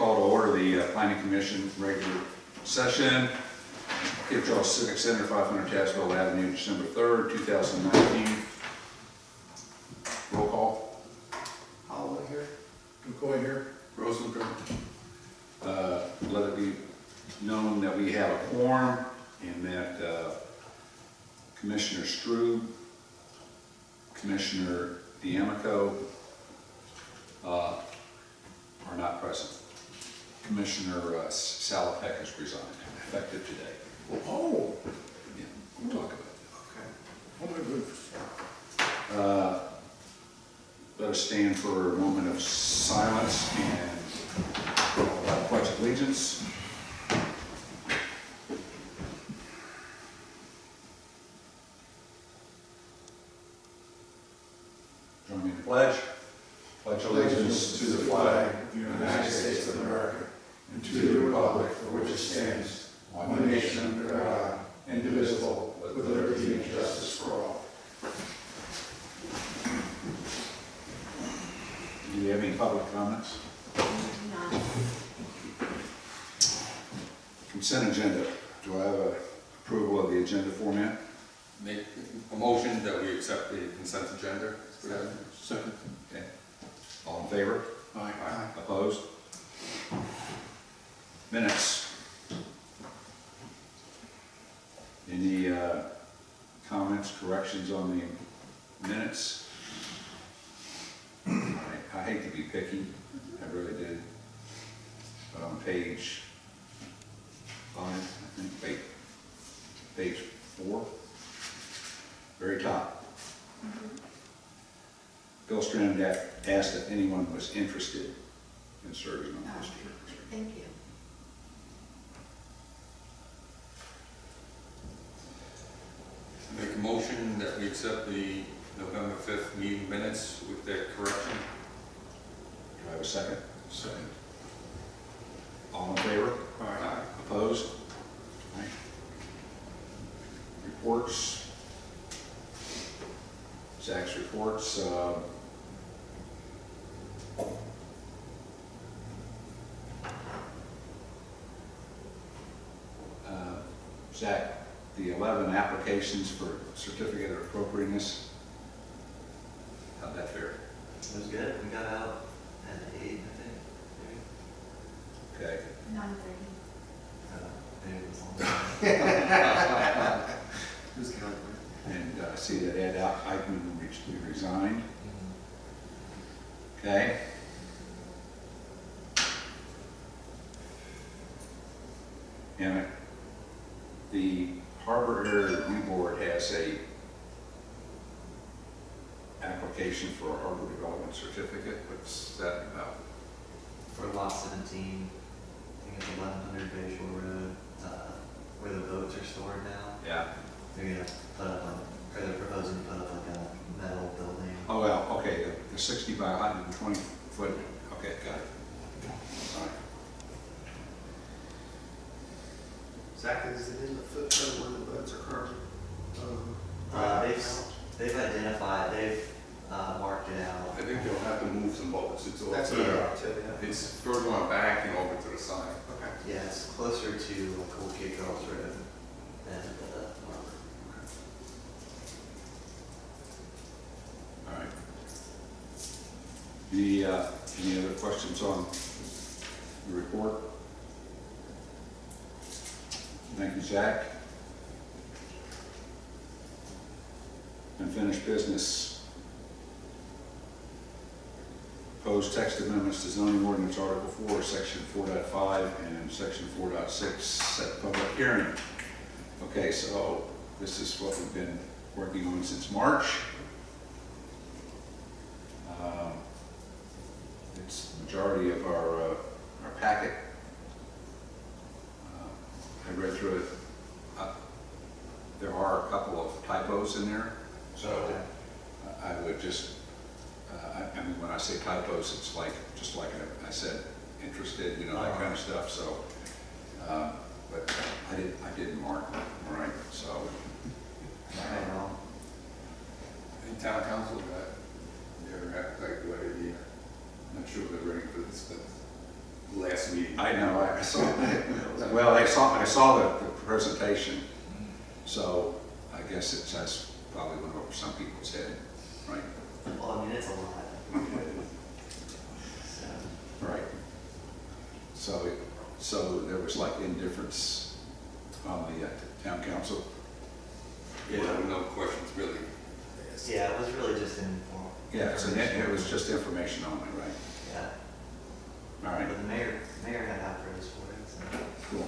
call to order the Planning Commission regular session. Cape Charles Civic Center, 500 Tazewell Avenue, December 3rd, 2019. Roll call. Holloway here. McCoy here. Rosenberg. Let it be known that we have a quorum and that Commissioner Strube, Commissioner D'Amico are not present. Commissioner Salopek has resigned, effective today. Oh, Yeah, we'll talk about oh my goodness. that. Let us stand for a moment of silence and pledge allegiance. Join me in the pledge. Pledge allegiance to the flag of the United States of America and to the republic for which it stands, one nation under God, indivisible, with liberty and justice for all. Do you have any public comments? Consent agenda. Do I have a approval of the agenda format? Make a motion that we accept the consent agenda. Second. Okay. All in favor? Aye. Opposed? Minutes. Any comments, corrections on the minutes? I hate to be picky, I really did. But on page 5, I think, wait, page 4, very top. Bill Strand asked if anyone was interested in serving on this board. Thank you. Make a motion that we accept the November 5th meeting minutes with that correction. Do I have a second? Second. All in favor? Aye. Opposed? Aye. Reports. Zach's reports. Zach, the 11 applications for certificate of appropriateness, how'd that fare? It was good. We got out at 8, I think. Maybe. Okay. 9:30. Maybe it was long. Who's counting? And I see that Ed Eichmann resigned. Okay. And the Harbor Area Review Board has a application for a harbor development certificate. What's that about? For lot 17, I think it's 1100 Bayshore Road, where the boats are stored now. Yeah. They're gonna put up, or they're proposing to put up like a metal building. Oh, well, okay, the 60 by 120 foot, okay, got it. All right. Zach, is it in the footprint where the boats are currently? They've identified, they've marked it out. I think they'll have to move some boats. It's That's all what they're up to, yeah. It's further on back and over to the side. Okay. Yeah, it's closer to like Old Cape Charles Road than the harbor. All right. Any other questions on the report? Thank you, Zach. Unfinished business. Proposed text amendments to zoning ordinance Article 4, Section 4.5 and Section 4.6, set public hearing. Okay, so this is what we've been working on since March. It's the majority of our packet. I read through it. There are a couple of typos in there, so I would just, I mean, when I say typos, it's like, just like I said, interested, you know, that kind of stuff, so, but I didn't mark them, all right, so. Any town council that they're like the idea. Not sure they're ready for this, but last meeting. I know, I saw, well, I saw the presentation, so I guess that's probably went over some people's head, right? Well, I mean, it's a lot. So, Right. So there was like indifference on the town council? Yeah, no questions really. yeah, it was really just informal. Yeah, so it was just information only, right? Yeah, All right, but the mayor had high praise for it, so cool.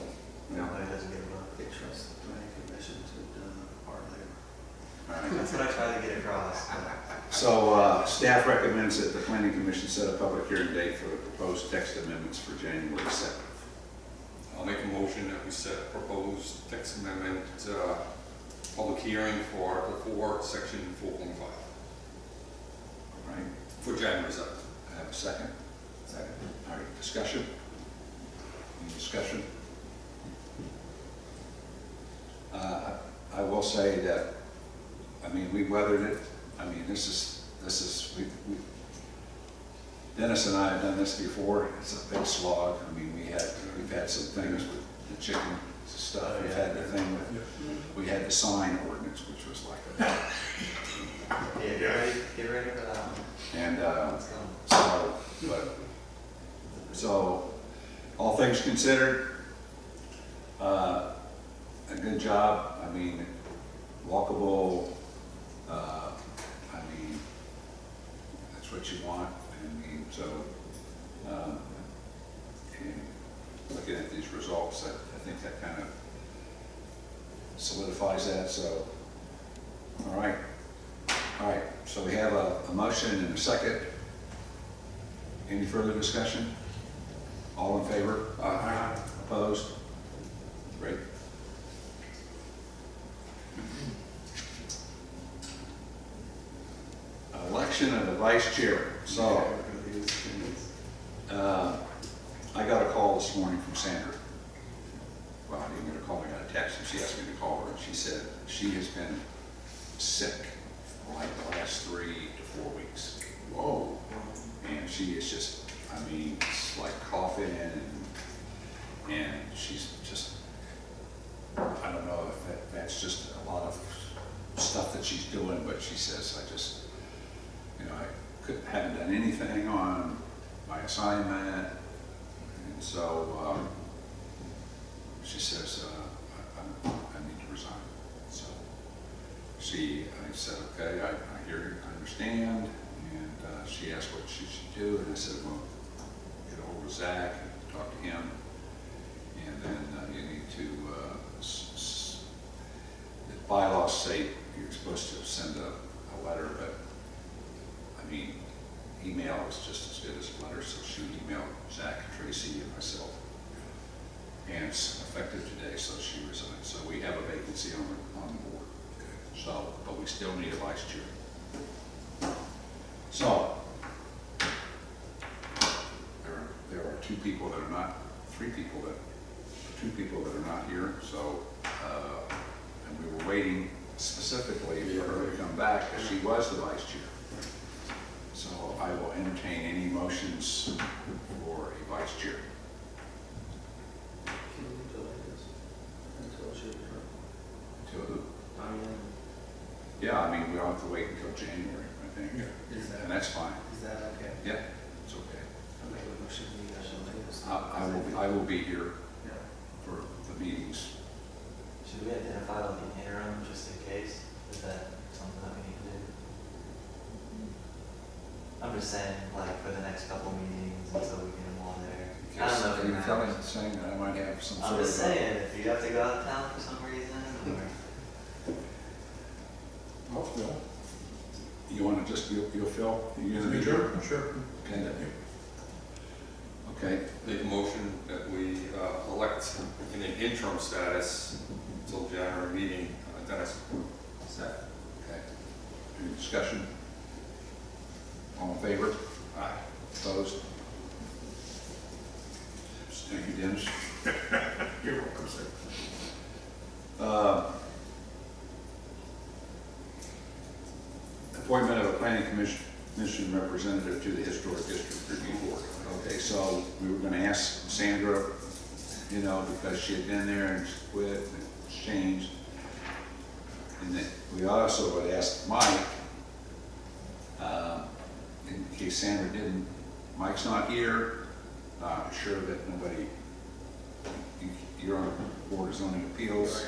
Yeah, nobody doesn't give a look. They trust the planning commission to do our labor. all right. That's what I try to get across. But So staff recommends that the planning commission set a public hearing date for the proposed text amendments for January 7th. I'll make a motion that we set proposed text amendment, public hearing for Article 4, Section 4.5, All right, for January 7th. I have a second. Second. All right, discussion? Any discussion? I will say that, I mean, we weathered it. I mean, this is, Dennis and I have done this before. It's a big slog. I mean, we've had some things with the chicken stuff. We've had the thing with, we had the sign ordinance, which was like a, yeah, get ready for that one. and, It's coming. so, all things considered, a good job. I mean, walkable, I mean, that's what you want. I mean, so, and looking at these results, I think that kind of solidifies that, so, all right. All right, so we have a motion and a second. Any further discussion? All in favor? Aye. Opposed? Great. Election of the vice chair. So, I got a call this morning from Sandra. Well, I didn't get a call, I got a text, and she asked me to call her, and she said she has been sick for like the last 3 to 4 weeks. Whoa. And she is just, I mean, it's like coughing and she's just, I don't know if that's just a lot of stuff that she's doing, but she says, I just, you know, haven't done anything on my assignment. And so she says, I need to resign. So I said, okay, I hear you, I understand. And she asked what she should do, and I said, well, get a hold of Zach and talk to him, and then you need to, the bylaws say you're supposed to send a letter, but I mean, email is just as good as a letter, so she emailed Zach, Tracy, and myself, and it's effective today, so she resigned. So we have a vacancy on the board. So, but we still need a vice chair. So, there are 2 people that are not, 3 people that, 2 people that are not here, so, and we were waiting specifically for her to come back, because she was the vice chair. So I will entertain any motions for a vice chair. Can we delay this until she returns? To who? I mean, Yeah, I mean, we don't have to wait until January, I think, is and that, that's fine. is that okay? Yeah, it's okay. I make a motion we delay this. I will be here Yeah. for the meetings. Should we identify like an interim just in case? Is that something that we need to do? I'm just saying, like, for the next couple meetings until we get them all there. I don't know if Are it you telling, matters. saying that I might have some sort I'm of? just saying, if you have to go out of town for some reason, or, I'll fill. You want to just, you'll fill? You're gonna be Sure, here? sure. Okay. Okay, Make a motion that we elect in an interim status until January meeting, Dennis. Second. okay. Any discussion? All in favor? Aye. Opposed? Thank you, Dennis. You're welcome, sir. Appointment of a planning mission representative to the Historic District Review Board. Okay, so we were gonna ask Sandra, you know, because she had been there and she quit and it's changed. And then we also would ask Mike, in case Sandra didn't, Mike's not here, sure that nobody, you're on the Board of Zoning Appeals,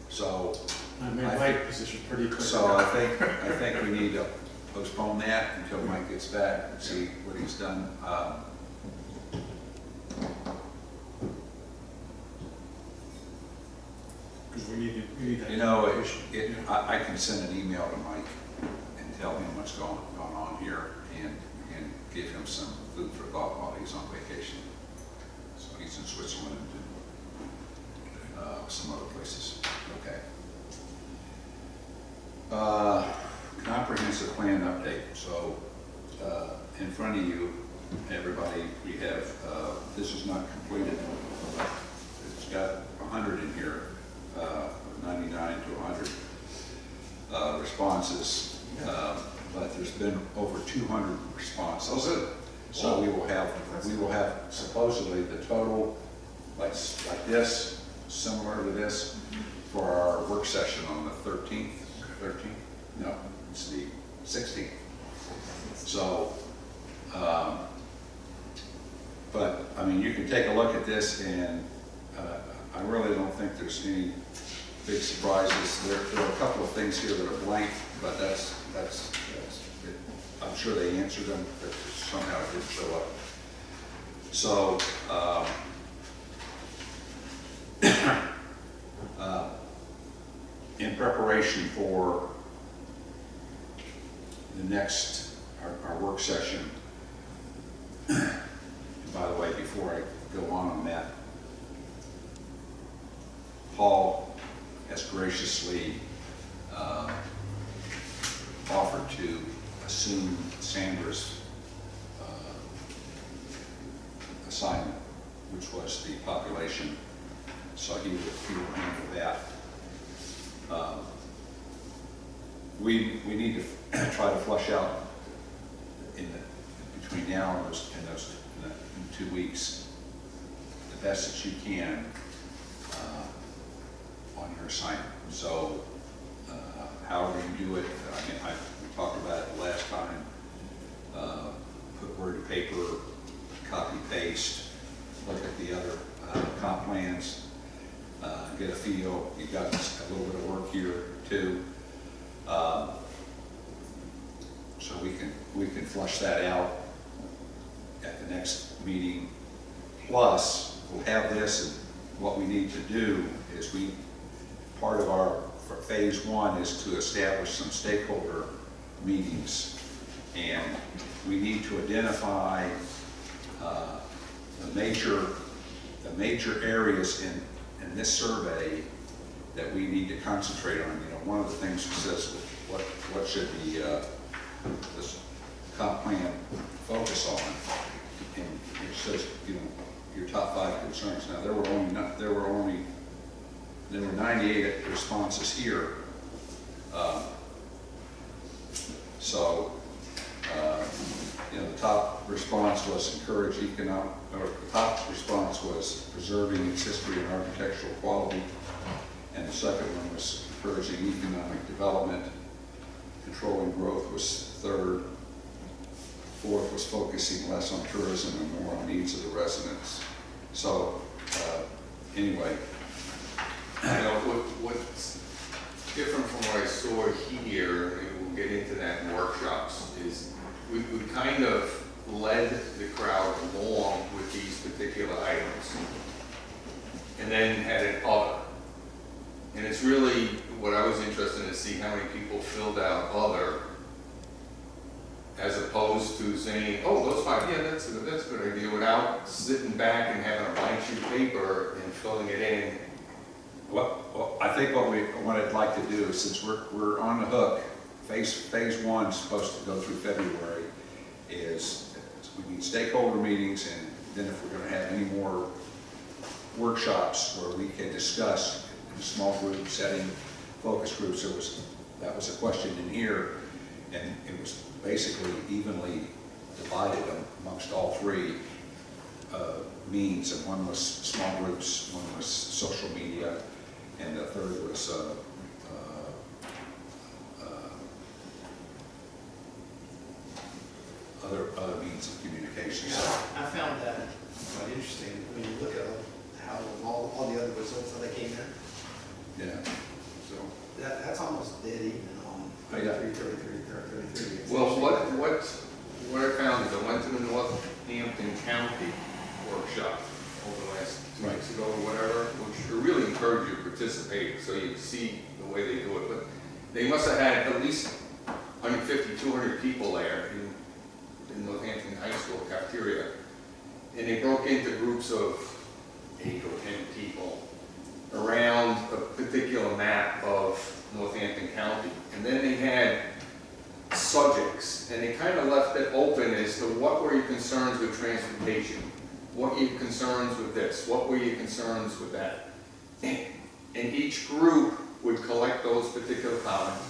so. I made my position pretty clear. So I think we need to postpone that until Mike gets back and see what he's done. Because we need that. You know, I can send an email to Mike and tell him what's going on here and give him some food for thought while he's on vacation. So he's in Switzerland and some other places. Okay. Comprehensive plan update. So in front of you, everybody, we have, this is not completed. It's got 100 in here, 99 to 100 responses, but there's been over 200 responses. Oh, good. So we will have supposedly the total, like this, similar to this, for our work session on the 13th. 13th? No, it's the 16th. So, but I mean, you can take a look at this, and I really don't think there's any big surprises. There are a couple of things here that are blank, but that's it. I'm sure they answered them, but somehow it didn't show up. So, in preparation for the next, our work session, and by the way, before I go on that, Paul has graciously offered to assume Sandra's assignment, which was the population, so he will handle that. We need to try to flush out between now and in 2 weeks the best that you can on your assignment. So however you do it, I mean, we talked about it the last time. Put word to paper, copy paste, look at the other comp plans, get a feel. You got a little bit of work here too. So we can flush that out at the next meeting. Plus, we'll have this, and what we need to do is part of our phase 1 is to establish some stakeholder meetings, and we need to identify the major areas in this survey that we need to concentrate on. You know, one of the things says what should this comp plan focus on, and it says, you know, your top 5 concerns. Now there were 98 responses here, you know, the top response was encourage economic, or the top response was preserving its history and architectural quality, and the second one was encouraging economic development. Controlling growth was third. Fourth was focusing less on tourism and more on needs of the residents. So anyway, You know, what's different from what I saw here, and we'll get into that in workshops, is we kind of led the crowd along with these particular items, and then had an other. And it's really what I was interested in, to see how many people filled out other, as opposed to saying, oh, those 5, yeah, that's a good idea, without sitting back and having a blank sheet of paper and filling it in. well, I think what I'd like to do is, since we're on the hook, phase 1 is supposed to go through February, is we need stakeholder meetings, and then if we're going to have any more workshops where we can discuss in a small group setting, focus groups, that was a question in here, and it was basically evenly divided amongst all three means, and one was small groups, one was social media, and the third was other means of communication. Yeah, So, I found that quite interesting when you look at how all the other results that came in. yeah, so, That's almost dead even on Oh, yeah. 33. Well, what I found is I went to the Northampton County workshop over the last 2 weeks ago or whatever, which I really encourage you to participate so you see the way they do it. But they must have had at least 150, 200 people there in Northampton High School cafeteria. And they broke into groups of 8 or 10 people around a particular map of Northampton County. And then they had subjects, and they kind of left it open as to what were your concerns with transportation, what were your concerns with this, what were your concerns with that. And each group would collect those particular comments,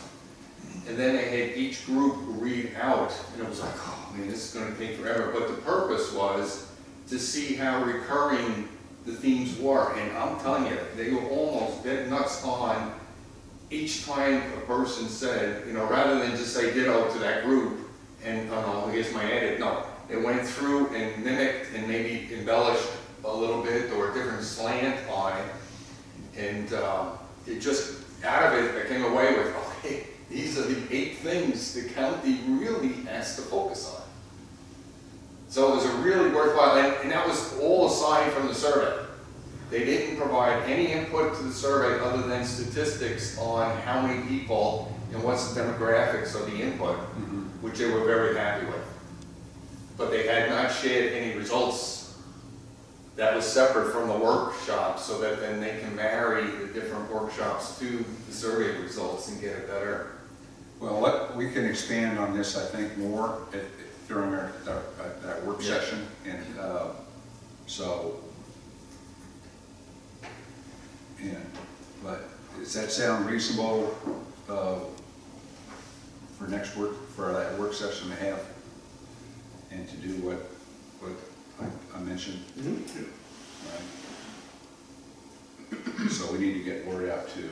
and then they had each group read out, and it was like, oh man, this is going to take forever. But the purpose was to see how recurring the themes were, and I'm telling you, they were almost dead nuts on each time a person said, you know, rather than just say ditto to that group and, oh no, here's my edit, no. They went through and mimicked and maybe embellished a little bit or a different slant on it. And it just, out of it, I came away with, okay, these are the 8 things the county really has to focus on. So it was a really worthwhile, and that was all aside from the survey. They didn't provide any input to the survey other than statistics on how many people and what's the demographics of the input, which they were very happy with. But they had not shared any results that was separate from the workshop, so that then they can marry the different workshops to the survey results and get a better. well, we can expand on this, I think, more during that work session, and so. Yeah, but does that sound reasonable for that work session to have, and to do what I mentioned? Mm-hmm. Right. So we need to get word out to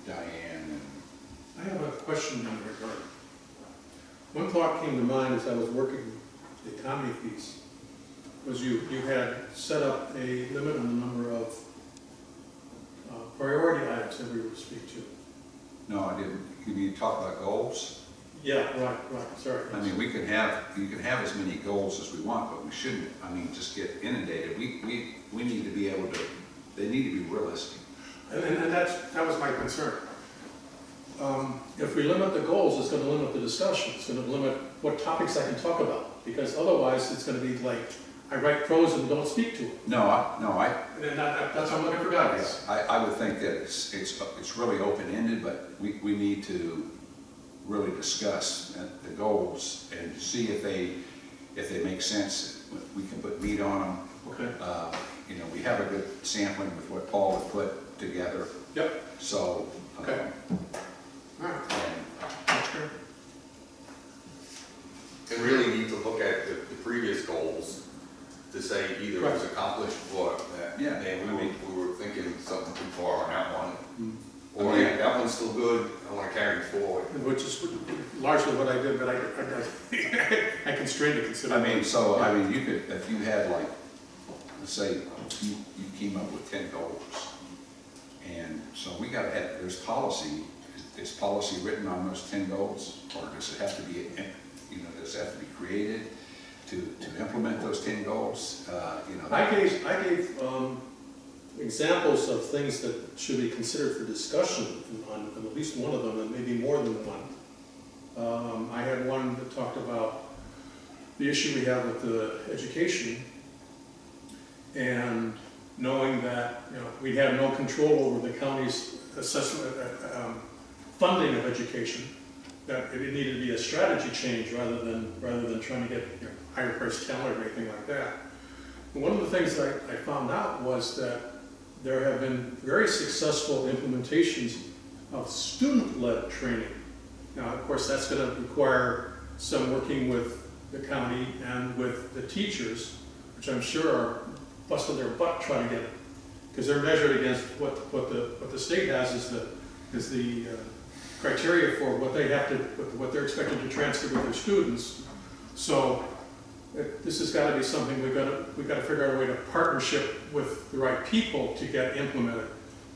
Diane I have a question in regard. One thought came to mind as I was working the economy piece, was you had set up a limit on the number of priority items that we would speak to. No, I didn't. Can you talk about goals? Yeah, right, sorry. I mean, you can have as many goals as we want, but we shouldn't, I mean, just get inundated. We need to be able to, they need to be realistic. And that was my concern. If we limit the goals, it's going to limit the discussion. It's going to limit what topics I can talk about, because otherwise it's going to be like, I write prose and don't speak to it. And That's what I'm looking for guidance. I would think that it's really open-ended, but we need to really discuss the goals and see if they make sense. We can put meat on them. Okay. You know, we have a good sampling with what Paul had put together. Yep. So. Okay. All right. That's good. And really need to look at the previous goals to say either it was accomplished or that, Yeah, man, we were thinking something too far on that one. Mm. Or yeah, that one's still good, I want to carry it forward. Which is largely what I did, but I constrained to consider. I mean, you could, if you had like, let's say you came up with 10 goals. And so we gotta have, there's policy, is policy written on those 10 goals? Or does it have to be, does it have to be created to implement those 10 goals? I gave examples of things that should be considered for discussion on at least one of them, and maybe more than one. I had one that talked about the issue we have with the education, and knowing that we have no control over the county's assessment, funding of education, that it needed to be a strategy change rather than trying to get higher priced talent or anything like that. And one of the things that I found out was that there have been very successful implementations of student-led training Now, of course, that's gonna require some working with the county and with the teachers, which I'm sure are busting their butt trying to get, because they're measured against what the state has is the criteria for what they have to, what they're expected to transfer with their students. So this has got to be something we've got to figure out a way to partnership with the right people to get implemented.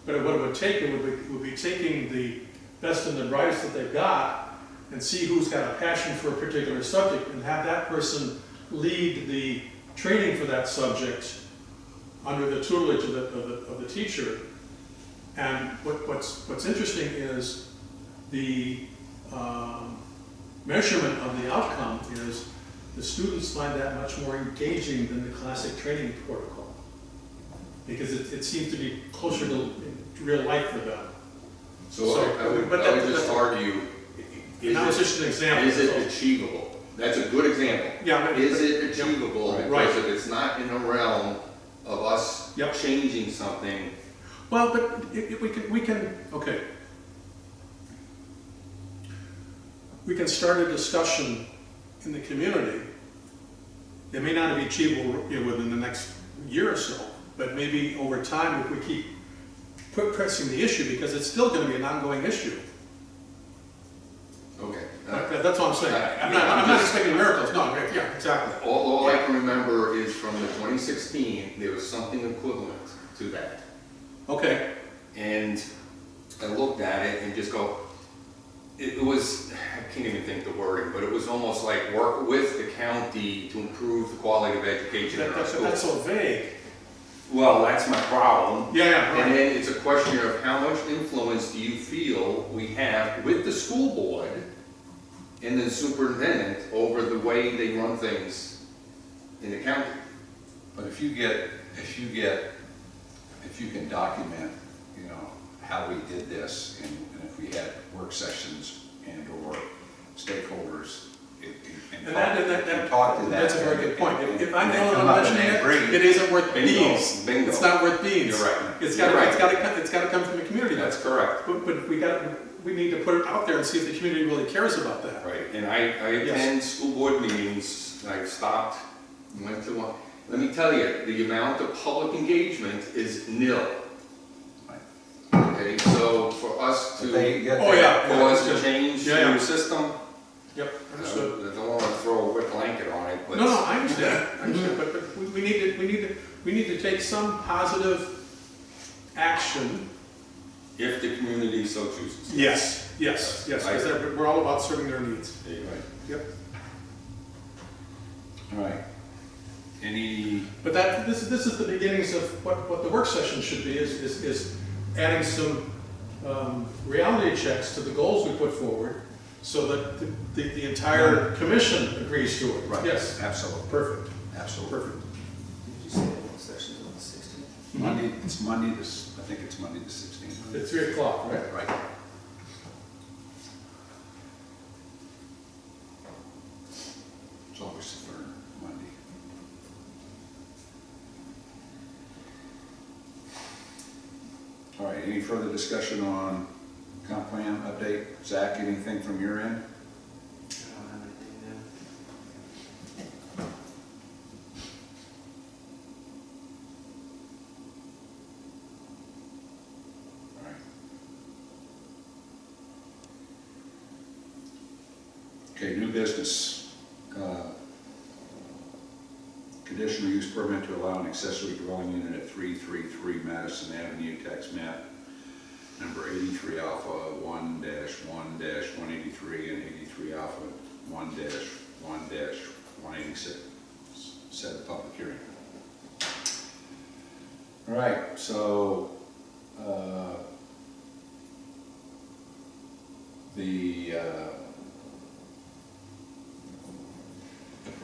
But what it would take, would be taking the best and the brightest that they've got and see who's got a passion for a particular subject and have that person lead the training for that subject under the tutelage of the teacher. And what's interesting is the measurement of the outcome is the students find that much more engaging than the classic training protocol, because it seems to be closer to real life for them. So I would just argue, And that was just an example. is it achievable? That's a good example. Yeah, but- Is it but- achievable? Right. Because if it's not in the realm of us Yep. changing something, Well, but we can, okay. We can start a discussion in the community. It may not be achievable within the next year or so, but maybe over time if we keep pressing the issue, because it's still going to be an ongoing issue. okay. That's all I'm saying. I'm not expecting miracles. No, yeah, exactly. All I can remember is from the 2016, there was something equivalent to that. Okay. And I looked at it and just go, it was, I can't even think the wording, but it was almost like work with the county to improve the quality of education in our That's schools. so vague. Well, that's my problem. Yeah, And right. then it's a question of how much influence do you feel we have with the school board and the superintendent over the way they run things in the county? But if you can document, you know, how we did this, and if we had work sessions and or stakeholders, and talk to that. That's a very good point. If I'm the and only come one up and mentioning agree. it isn't worth Bingo, beans. bingo. It's not worth beans. You're right. It's You're got right. it's got to come from the community. That's correct. But we need to put it out there and see if the community really cares about that. Right, and I attend school board meetings, I've stopped, went to one. Let me tell you, the amount of public engagement is nil. Okay, so for us to, Oh, yeah. for us to change Yeah. the system, Yep. I Understood. don't want to throw a wet blanket on it, but. No, I understand. But we need to take some positive action. If the community so chooses. Yes, because we're all about serving their needs. Right. Yep. All right. Any, But this is the beginnings of what the work session should be, is adding some reality checks to the goals we put forward, so that the entire commission agrees to it. right, Yes, absolutely, perfect, absolutely. perfect. Did you say the work session's on the 16th? Monday, it's Monday, I think it's Monday the 16th. At 3 o'clock, right? Right. It's always the third Monday. All right, any further discussion on comp plan update? Zach, anything from your end? I don't have anything new. All right. Okay, new business. Conditional use permit to allow an accessory dwelling unit at 333 Madison Avenue, tax map number 83 Alpha 1-1-183 and 83 Alpha 1-1-186. Set a public hearing. All right, so the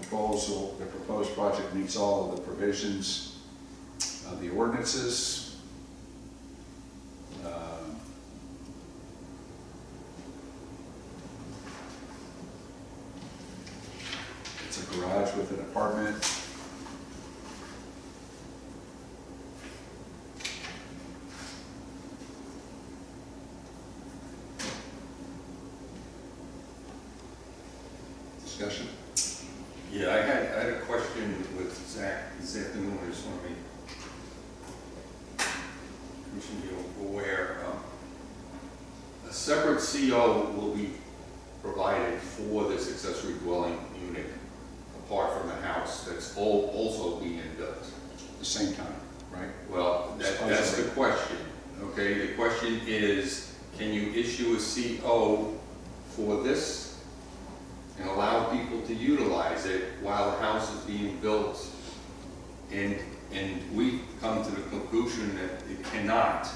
proposed project meets all of the provisions of the ordinances. It's a garage with an apartment. discussion? Yeah, I had a question with Zach this afternoon. I just want to make Commission be aware. A separate CO will be provided for this accessory dwelling unit apart from the house that's also being built. At the same time, right? Well, that's the question, okay? The question is, can you issue a CO for this and allow people to utilize it while the house is being built? And we come to the conclusion that it cannot,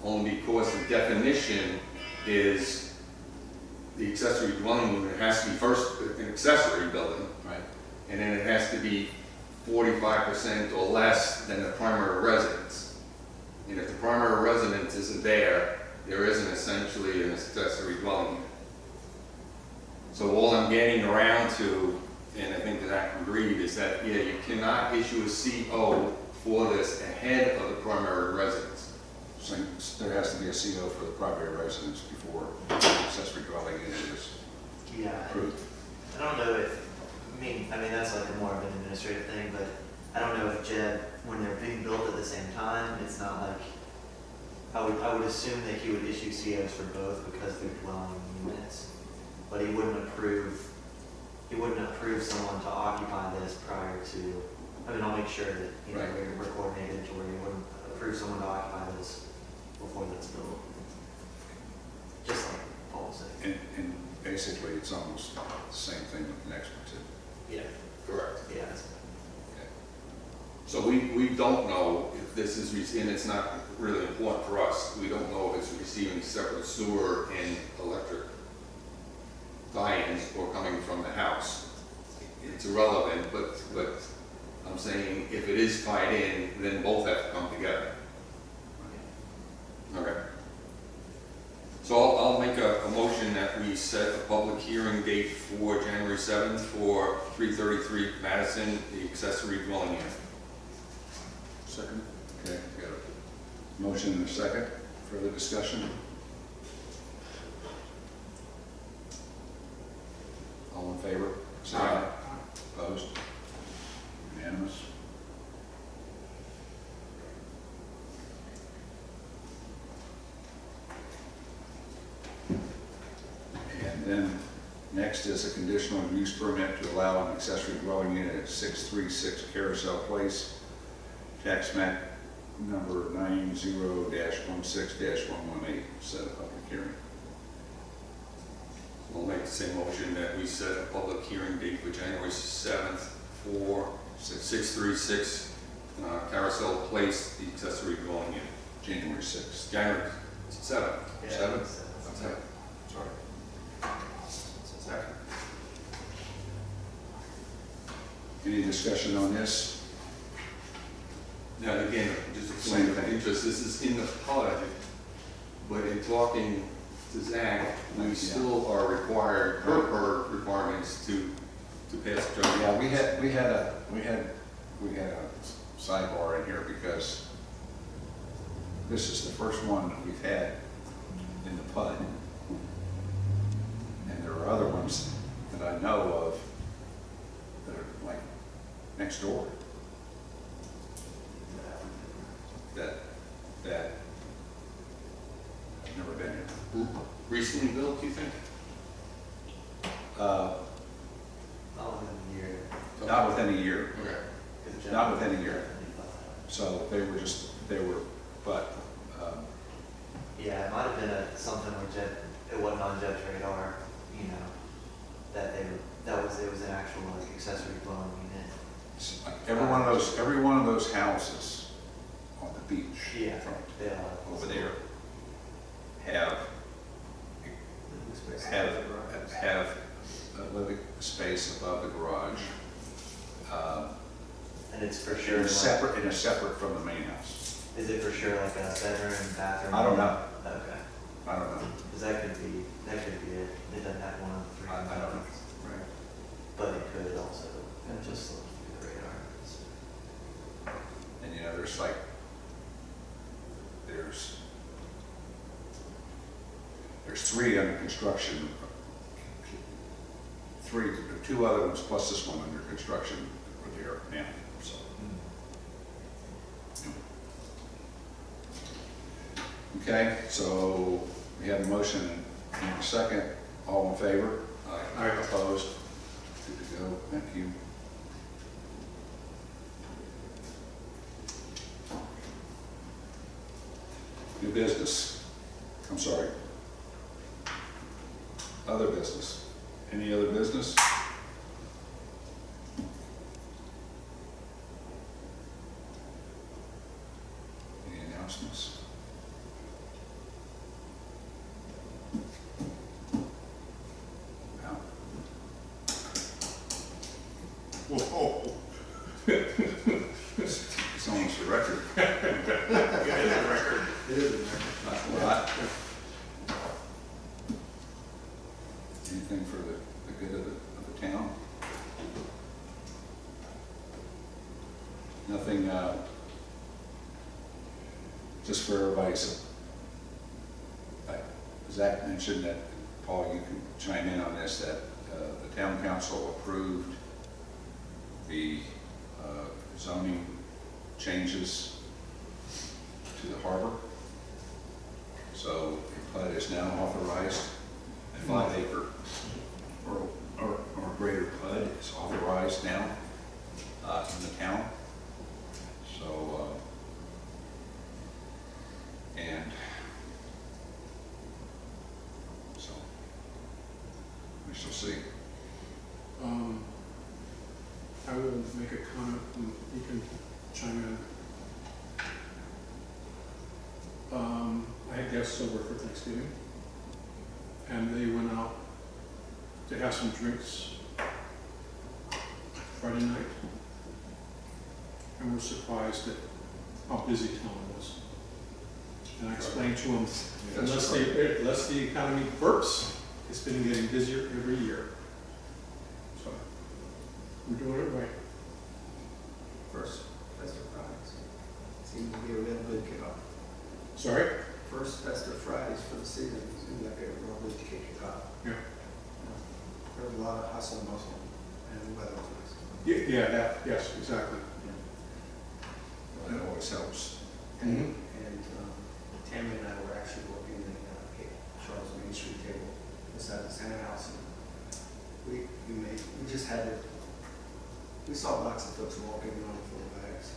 only because the definition is the accessory dwelling unit has to be first an accessory building, Right. and then it has to be 45% or less than the primary residence. And if the primary residence isn't there, there isn't essentially an accessory dwelling unit. So all I'm getting around to, and I think that I agreed, is that, yeah, you cannot issue a CO for this ahead of the primary residence. So there has to be a CO for the primary residence before accessory dwelling unit is Yeah, approved. I don't know if, I mean, that's like a more of an administrative thing, but I don't know if Jed, when they're being built at the same time, it's not like, I would assume that he would issue COs for both because they're dwelling units, but he wouldn't approve someone to occupy this prior to, I'll make sure that, Right. we're coordinated to where he wouldn't approve someone to occupy this before that's built. Just like Paul said. And basically, it's almost the same thing with the next one too. Yeah. Correct. Yeah. Okay. So we don't know if this is, and it's not really important for us, we don't know if it's receiving separate sewer and electric tie-ins or coming from the house. It's irrelevant, but I'm saying if it is tied in, then both have to come together. Okay. So I'll make a motion that we set a public hearing date for January 7th for 333 Madison, the accessory dwelling unit. Second. Okay, got a motion and a second. Further discussion? All in favor? Say aye. Opposed? Unanimous? And then next is a conditional use permit to allow an accessory dwelling unit at 636 Carousel Place, tax map number 90-16-118, set a public hearing. I'll make the same motion that we set a public hearing date for January 7th for 636 Carousel Place, the accessory dwelling unit. January 6th. January 7th. Yeah. 7th? Okay. Sorry. Second. Any discussion on this? Now, again, just a Same point of thing. interest, this is in the PUD, but in talking to Zach, we Yeah. still are required, per requirements to pass judgment. Yeah, we had a sidebar in here because this is the first one that we've had in the PUD. And there are other ones that I know of that are like next door. That I've never been in. Recently built, do you think? Not within a year. Not within a year. Okay. Not within a year. So they were, but, Yeah, it might have been something where it wasn't on Jed's radar, that it was an actual like accessory dwelling unit. like every one of those houses on the beach. Yeah. front Yeah. over there have a living space above the garage. And it's for And sure. it's separate from the main house. Is it for sure like a bedroom, bathroom? I don't know. Okay. I don't know. Because that could be it. It doesn't have one of the three. I don't know. Right. But it could also have just slipped through the radar. And there's three under construction, two other ones plus this one under construction are there now, so. Okay, so we have a motion and a second. All in favor? Aye. Opposed? Good to go. Thank you. New business. I'm sorry. Other business. Any other business? Any announcements? No? Whoa. It's almost a record. It is a record. Not a lot. Anything for the good of the town? Nothing, just for everybody's, Zach mentioned that, Paul, you can chime in on this, that the town council approved the zoning changes to the harbor. So PUD is now authorized, a 5 acre or greater PUD is authorized now in the town. So, and so we shall see. I will make a comment and you can chime in. I had guests over for Thanksgiving and they went out to have some drinks Friday night and were surprised at how busy town was. And I explained to them, unless the economy burps, it's been getting busier every year. So we're doing it right. First Festive Fridays. Seems to be a real good kickoff. Sorry? First Festive Fridays for the season seems like a real good kickoff. Yeah. There was a lot of hustle and bustle, and the weather was nice. Yes, exactly. That always helps. Mhm. And Tammy and I were actually working the Charles Main Street table beside the Santa House. And we saw lots of folks walking on full bags,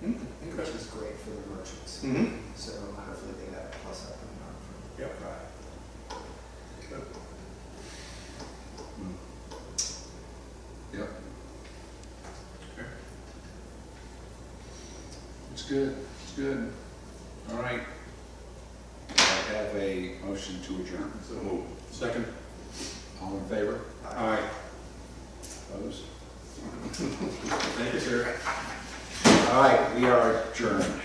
Okay. which is great for the merchants. Mm-hmm. So hopefully they got a plus up coming on for Yep. Friday. Yep. Okay. It's good. It's good. All right. I have a motion to adjourn. So move. Second. All in favor? Aye. Opposed? Thank you, sir. All right, we are adjourned.